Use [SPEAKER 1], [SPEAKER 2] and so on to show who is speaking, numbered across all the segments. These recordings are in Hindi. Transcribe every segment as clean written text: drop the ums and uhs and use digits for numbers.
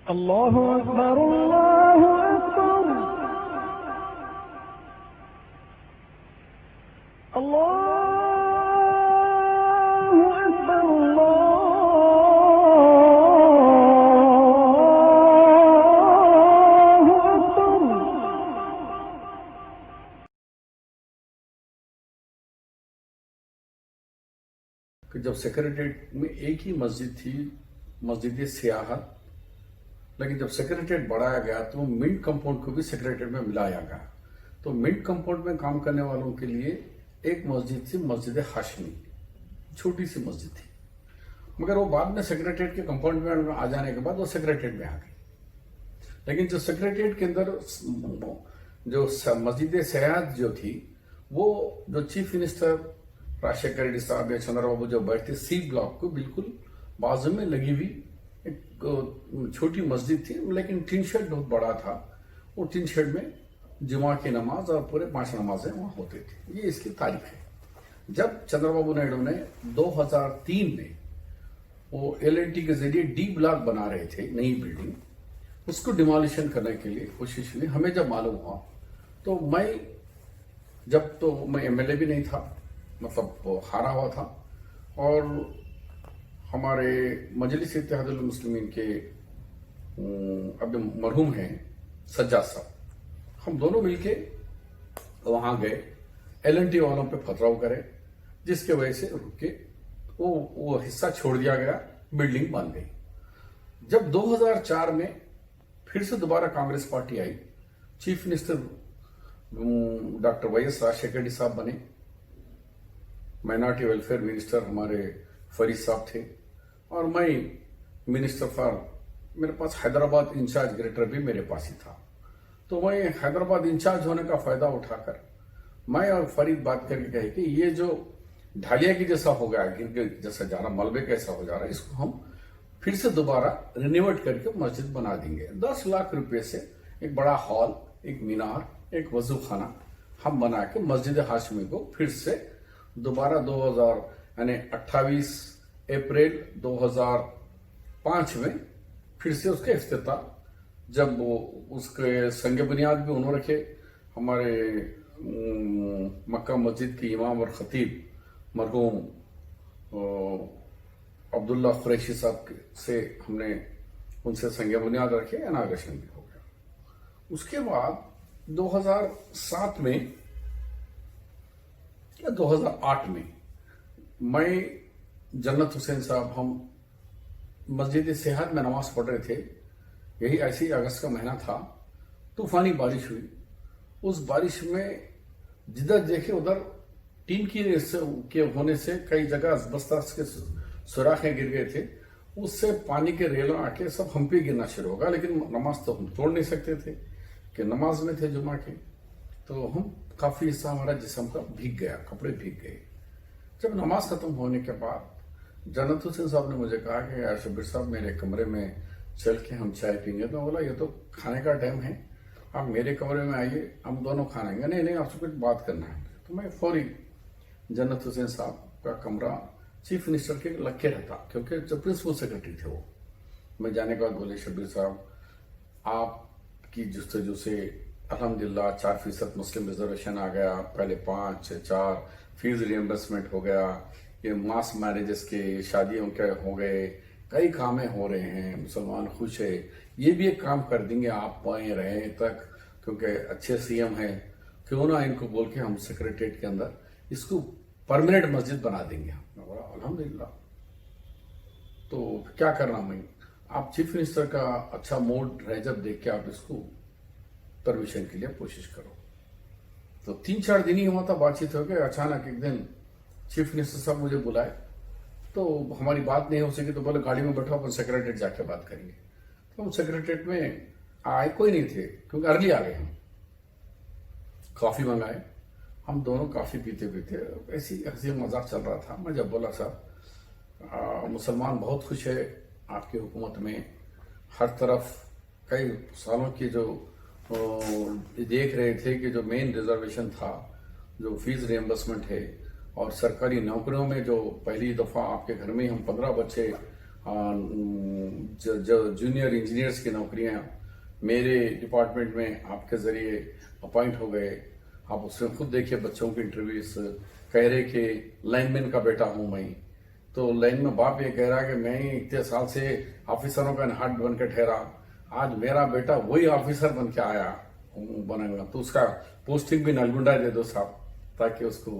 [SPEAKER 1] अल्लाहु अकबर अल्लाहु अकबर अल्लाहु अकबर अल्लाहु अकबर।
[SPEAKER 2] कि जब सेक्रेटेरिएट में एक ही मस्जिद थी, मस्जिद सियाहत, लेकिन जब सेक्रेटेरिएट बढ़ाया गया तो मिंट कंपाउंड को भी सेक्रेटेरिएट में मिलाया गया। तो मिंट कंपाउंड में काम करने वालों के लिए एक मस्जिद थी, मस्जिद हाशमी, छोटी सी मस्जिद थी, मगर वो बाद में सेक्रेटेरिएट के कंपाउंड में आ जाने के बाद वो सेक्रेटेरिएट में आ गई। लेकिन जो सेक्रेटेरिएट के अंदर जो मस्जिद सियाहत जो थी, वो जो चीफ मिनिस्टर राजशेखर रेड्डी साहब या चंद्रबाबू जो बैठते, सी ब्लॉक को बिल्कुल बाजू में लगी हुई एक छोटी मस्जिद थी, लेकिन टिन शेड बहुत बड़ा था। वो टिन शेड में जुमा की नमाज और पूरे 5 नमाजें वहां होते थे। ये इसकी तारीख है। जब चंद्रबाबू नायडू ने 2003 में वो LNT के जरिए डी ब्लॉक बना रहे थे, नई बिल्डिंग, उसको डिमोलिशन करने के लिए कोशिश हुई। हमें जब मालूम हुआ तो मैं MLA भी नहीं था, मतलब हारा हुआ था, और हमारे मजलिस इत्तेहादुल मुस्लिमीन के अब मरहूम हैं सज्जाद साहब, हम दोनों मिलके वहां गए, LNT वालों पे पथराव करे, जिसके वजह से रुक के वो हिस्सा छोड़ दिया गया, बिल्डिंग बन गई। जब 2004 में फिर से दोबारा कांग्रेस पार्टी आई, chief minister doctor YS Rajasekhar Reddy साहब बने, माइनॉरिटी वेलफेयर मिनिस्टर हमारे फरीद साहब थे, और मैं मिनिस्टर फॉर, मेरे पास हैदराबाद इंचार्ज ग्रेटर भी मेरे पास ही था। तो मैं हैदराबाद इंचार्ज होने का फायदा उठाकर मैं और फरीद बात करके कहे कि ये जो ढालिया की जैसा हो गया, गिर के जैसा जा रहा, मलबे कैसा हो जा रहा है, इसको हम फिर से दोबारा रिनोवेट करके मस्जिद बना देंगे। 10 लाख रुपए से एक बड़ा हॉल, एक मीनार, एक वजू खाना हम बना के मस्जिद हाशमी को फिर से दोबारा 28 अप्रैल 2005 में फिर से उसके इफ्तिताह, जब वो उसके संग बुनियाद भी उन्होंने रखे हमारे मक्का मस्जिद के इमाम और खतीब मरहूम अब्दुल्ला कुरैशी साहब से हमने उनसे संग बुनियाद रखे, इनाग्रेशन भी हो गया। उसके बाद 2007 में या 2008 में मैं जन्नत हुसैन साहब, हम मस्जिद सियाहत में नमाज पढ़ रहे थे, यही ऐसी अगस्त का महीना था, तूफानी बारिश हुई। उस बारिश में जिधर देखे उधर टीन के होने से कई जगह असबस्तास के सुराखें गिर गए थे, उससे पानी के रेलों आके सब हम पे गिरना शुरू होगा। लेकिन नमाज तो हम तोड़ नहीं सकते थे कि नमाज में थे जुमा के, तो हम काफी हिस्सा हमारा जिस्म का भीग गया, कपड़े भीग गए। जब नमाज खत्म होने के बाद जन्नत हुसैन साहब ने मुझे कहा कि यार शब्बीर साहब, मेरे कमरे में चल के हम चाय पीएंगे। तो बोला ये तो खाने का टाइम है, आप मेरे कमरे में आइए, हम दोनों खाएंगे। नहीं, आपसे कुछ बात करना है। तो मैं फौरी जन्नत हुसैन साहब का कमरा चीफ मिनिस्टर के लग के रहता, क्योंकि जो प्रिंसिपल सेक्रेटरी थे वो, मैं जाने के बाद बोले शब्बीर साहब, आपकी जुस्तजू से अल्हम्दुलिल्लाह 4% मुस्लिम रिजर्वेशन आ गया, पहले 5, 4 फीस रिएम्बर्समेंट हो गया, ये मास मैरिजेस के शादियों के हो गए, कई कामें हो रहे हैं, मुसलमान खुश है। ये भी एक काम कर देंगे आप वहीं रहे तक, क्योंकि अच्छे CM हैं, क्यों ना इनको बोल के हम सेक्रेटेरिएट के अंदर इसको परमानेंट मस्जिद बना देंगे। मैं बोला अल्हम्दुलिल्लाह। तो क्या करना, मैं आप चीफ मिनिस्टर का अच्छा मूड रहे जब देख के आप इसको परमिशन के लिए कोशिश करो। तो 3-4 दिन ही हुआ था, बातचीत हो गई। अचानक एक दिन चीफ मिनिस्टर साहब मुझे बुलाए, तो हमारी बात नहीं हो सकी, तो बोले गाड़ी में बैठो, अपन सेक्रेटेरिएट जाके बात करेंगे। तो हम सेक्रेटेरिएट में आए, कोई नहीं थे क्योंकि अर्ली आ गए। हम कॉफी मंगाए, हम दोनों कॉफी पीते पीते ऐसी हंसी मजाक चल रहा था। मैं जब बोला साहब, मुसलमान बहुत खुश है आपकी हुकूमत में, हर तरफ कई सालों की जो देख रहे थे कि जो मेन रिजर्वेशन था, जो फीस रिएम्बर्समेंट है, और सरकारी नौकरियों में जो पहली दफा आपके घर में हम 15 बच्चे जो जूनियर इंजीनियर्स की नौकरियां मेरे डिपार्टमेंट में आपके जरिए अपॉइंट हो गए। आप उसमें खुद देखिए बच्चों की इंटरव्यूज कह रहे कि लाइनमैन का बेटा हूं मैं, तो लाइन में बाप ये कह रहा कि मैं इतने साल से ऑफिसरों का हाथ बन के ठहरा, आज मेरा बेटा वही ऑफिसर बन के आया बनेगा, तो उसका पोस्टिंग भी नलगुंडा दे दो साहब, ताकि उसको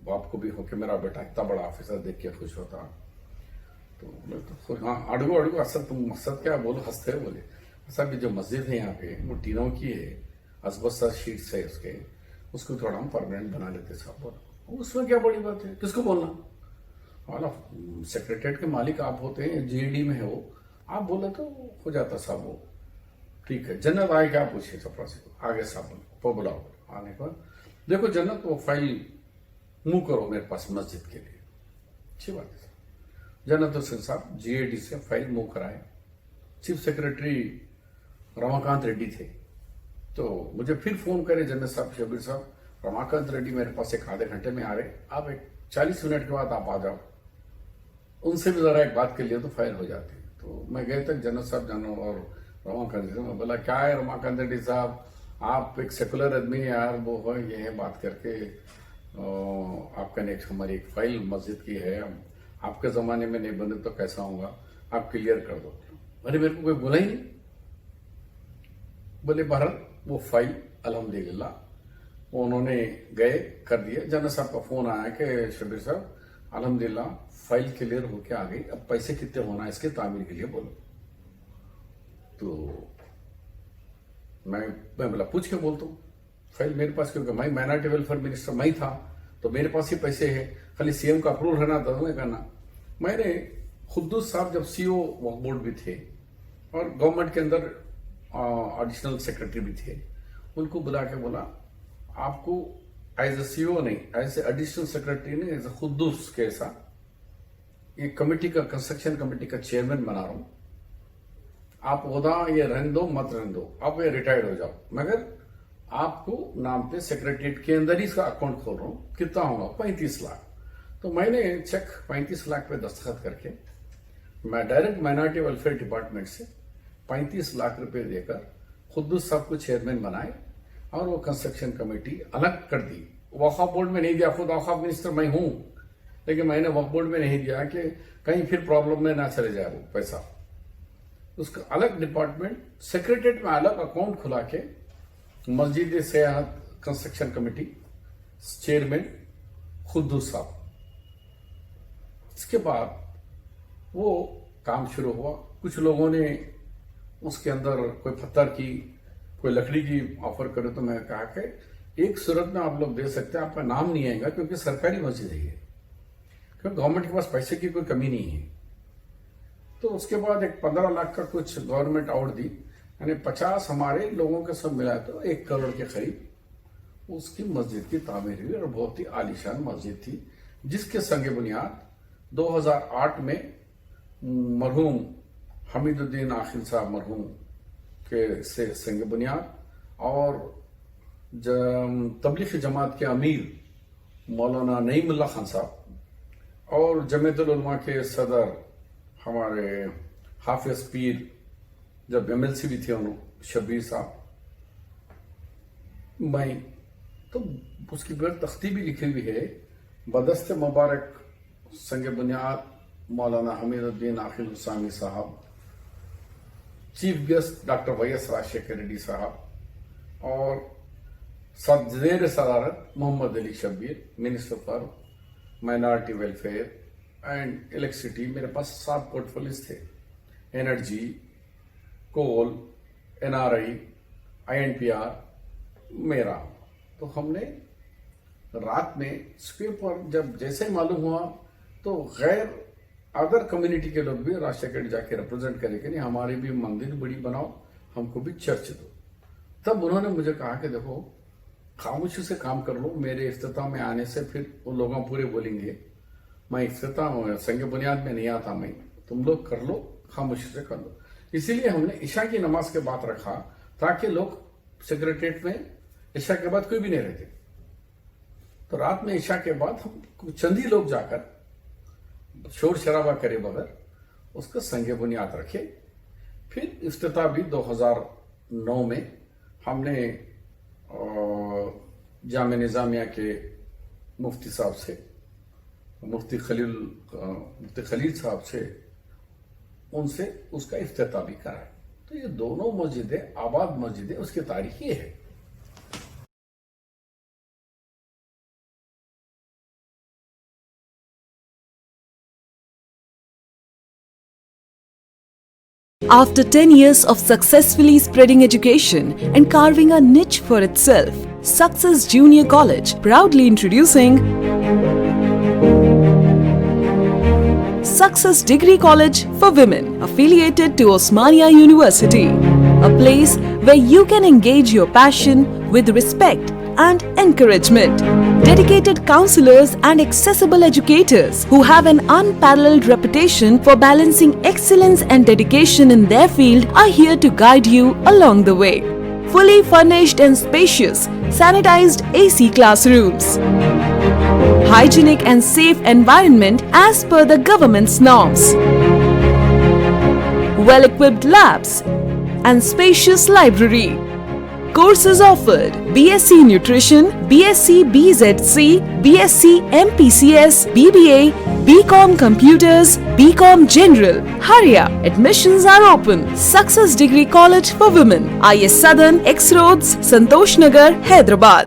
[SPEAKER 2] बाप को भी हो कि मेरा बेटा इतना बड़ा ऑफिसर देख के खुश होता। तो बोले तो हाँ अड़गो अड़गो असद तुम मकसद क्या बोलो, हंसते हो बोले साहब ये जो मस्जिद है यहाँ पे वो टीनों की है, असबस्ता शीट्स है उसके, उसको थोड़ा हम परमानेंट बना लेते साहब। बोला उसमें क्या बड़ी बात है, किसको बोलना, वाला सेक्रेटरीट के मालिक आप होते हैं, जीडी में है वो, आप बोले तो हो जाता साहब। वो ठीक है, जन्नत आए क्या पूछिए चपड़ा से आगे साहब को बुलाओ। आने पर देखो जन्नत वो फाइल मुंह करो मेरे पास मस्जिद के लिए, अच्छी बात है। जन्नत हुसैन साहब जीएडी से फाइल मूव कराए। चीफ सेक्रेटरी रमाकांत रेड्डी थे, तो मुझे फिर फोन करे जन्नत साहब, शबीर साहब रमाकांत रेड्डी मेरे पास एक आधे घंटे में आ रहे, आप एक 40 मिनट के बाद आप आ जाओ, उनसे भी जरा एक बात कर लिया तो फाइल हो जाती। तो मैं गए तक जन्नत साहब जानो और रमाकांत रेड्डी, मैं बोला क्या है रमाकांत रेड्डी साहब, आप एक सेकुलर आदमी यार, वो है ये है बात करके आपका नेक्स्ट हमारी एक फाइल मस्जिद की है, आपके जमाने में नहीं बने तो कैसा होगा, आप क्लियर कर दो। अरे मेरे को कोई बोला ही नहीं। बोले भारत वो फाइल अल्हम्दुलिल्लाह उन्होंने गए कर दिया। जन्नत साहब का फोन आया कि शबीर साहब अल्हम्दुलिल्लाह फाइल क्लियर होके आ गई, अब पैसे कितने होना है इसके तामीर के लिए बोलो। तो मैं बोला पूछ के बोलता हूँ, फाइल मेरे पास, क्योंकि मैं माइनॉरिटी वेलफेयर मिनिस्टर मैं था तो मेरे पास ही पैसे है, खाली सीएम का अप्रूवल रहना था मैं करना। मैंने खुद्दूस साहब जब सीओ वक्फ बोर्ड भी थे और गवर्नमेंट के अंदर एडिशनल सेक्रेटरी भी थे, उनको बुला के बोला आपको एज ए सीओ नहीं, एज ए एडिशनल सेक्रेटरी नहीं, एज ए खुद्दूस के साथ ये कमेटी का, कंस्ट्रक्शन कमेटी का चेयरमैन बना रहा हूं, आप ओदा ये रहने दो मत रहने दो, आप ये रिटायर्ड हो जाओ, मगर आपको नाम पे सेक्रेटरीट के अंदर ही इसका अकाउंट खोल रहा हूं, कितना होगा 35 लाख। तो मैंने चेक 35 लाख पे दस्तखत करके मैं डायरेक्ट माइनॉरिटी वेलफेयर डिपार्टमेंट से 35 लाख रुपए देकर खुद्दूस साहब को चेयरमैन बनाए और वो कंस्ट्रक्शन कमेटी अलग कर दी। वक्फ बोर्ड में नहीं दिया, खुद वक्फ मिनिस्टर मैं हूं, लेकिन मैंने वक्फ बोर्ड में नहीं दिया कि कहीं फिर प्रॉब्लम में ना चले जाए वो पैसा। उसका अलग डिपार्टमेंट, सेक्रेटरीट में अलग अकाउंट खुला के मस्जिद सेहत कंस्ट्रक्शन कमेटी चेयरमैन खुद्दूस साहब। इसके बाद वो काम शुरू हुआ। कुछ लोगों ने उसके अंदर कोई पत्थर की, कोई लकड़ी की ऑफर करे, तो मैं कहा कि एक सूरत में आप लोग दे सकते हैं, आपका नाम नहीं आएगा क्योंकि सरकारी मस्जिद है ये, क्योंकि गवर्नमेंट के पास पैसे की कोई कमी नहीं है। तो उसके बाद एक 15 लाख का कुछ गवर्नमेंट और दी, यानी 50 हमारे लोगों के सब मिला तो 1 करोड़ के करीब उसकी मस्जिद की तामीर हुई और बहुत ही आलीशान मस्जिद थी, जिसके संग बुनियाद 2008 में मरहूम हमीदुद्दीन आखिल साहब मरहूम के से संग बुनियाद और तबलीगी जमात के अमीर मौलाना नईमुल्लाह खान साहब और जमीयतुल उलमा के सदर हमारे हाफिज पीर, जब एमएलसी भी थे उन्होंने शबीर साहब, मैं तो उसकी बगैर तख्ती भी लिखी हुई है, बदस्त मुबारक संग बुनियाद मौलाना हमीदुद्दीन आखिल हुसैनी साहब, chief guest doctor YS Rajasekhar Reddy साहब और जेर सदारत Mohammad Ali Shabbir, minister for minority welfare and electricity. मेरे पास 7 पोर्टफोलियोज थे, एनर्जी, कोल, एनआरआई, आईएनपीआर मेरा। तो हमने रात में स्क्वेयर पर जब जैसे ही मालूम हुआ तो गैर अदर कम्युनिटी के लोग भी राजशेखर जाके रिप्रेजेंट करें कि नहीं हमारी भी मंदिर बड़ी बनाओ, हमको भी चर्च दो। तब उन्होंने मुझे कहा कि देखो खामोशी से काम कर लो, मेरे इफ्तिताह में आने से फिर वो लोग पूरे बोलेंगे मैं इफ्तिताह संग बुनियाद में नहीं आता, मैं तुम लोग कर लो, खामोशी से कर लो। इसीलिए हमने ईशा की नमाज के बाद रखा ताकि लोग सेक्रेटरीट में ईशा के बाद कोई भी नहीं रहते। तो रात में ईशा के बाद हम चंद ही लोग जाकर शोर शराबा करे बगैर उसका संग बुनियाद रखे। फिर इफ्तिताह भी 2009 में हमने जामे निज़ामिया के मुफ्ती साहब से, मुफ्ती खलील साहब से, उनसे उसका इफ्तिताह भी कराया। तो ये दोनों मस्जिदें आबाद मस्जिदें, उसकी तारीख ये है।
[SPEAKER 3] After 10 years of successfully spreading education and carving a niche for itself, Success Junior College proudly introducing Success Degree College for Women, affiliated to Osmania University, a place where you can engage your passion with respect and encouragement. Dedicated counselors and accessible educators who have an unparalleled reputation for balancing excellence and dedication in their field are here to guide you along the way. Fully furnished and spacious, sanitized AC classrooms. Hygienic and safe environment as per the government's norms. Well-equipped labs and spacious library. Courses offered: BSc Nutrition, BSc BZC, BSc MPCS, BBA, BCom Computers, BCom General. Hurry up! Admissions are open. Success Degree College for Women, IS Southern, X Roads, Santosh Nagar, Hyderabad.